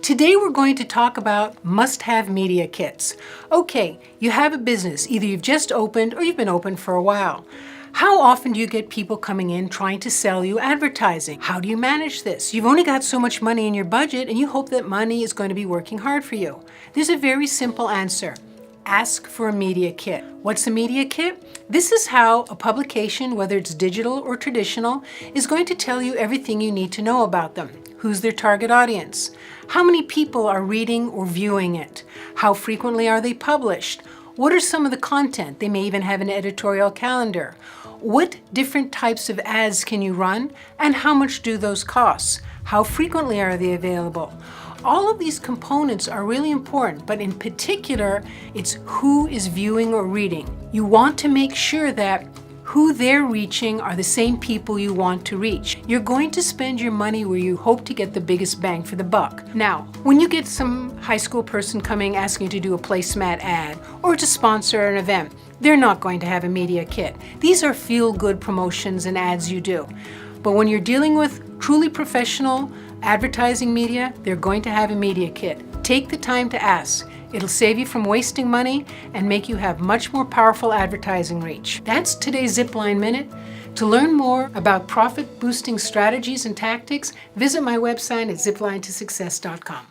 Today we're going to talk about must-have media kits. Okay, you have a business. Either you've just opened or you've been open for a while. How often do you get people coming in trying to sell you advertising? How do you manage this? You've only got so much money in your budget and you hope that money is going to be working hard for you. There's a very simple answer. Ask for a media kit. What's a media kit? This is how a publication, whether it's digital or traditional, is going to tell you everything you need to know about them. Who's their target audience? How many people are reading or viewing it? How frequently are they published? What are some of the content? They may even have an editorial calendar. What different types of ads can you run, and how much do those cost? How frequently are they available? All of these components are really important, but in particular, it's who is viewing or reading. You want to make sure that who they're reaching are the same people you want to reach. You're going to spend your money where you hope to get the biggest bang for the buck. Now, when you get some high school person coming asking you to do a placemat ad or to sponsor an event, they're not going to have a media kit. These are feel-good promotions and ads you do. But when you're dealing with truly professional advertising media, they're going to have a media kit. Take the time to ask. It'll save you from wasting money and make you have much more powerful advertising reach. That's today's Zipline Minute. To learn more about profit-boosting strategies and tactics, visit my website at ziplinetosuccess.com.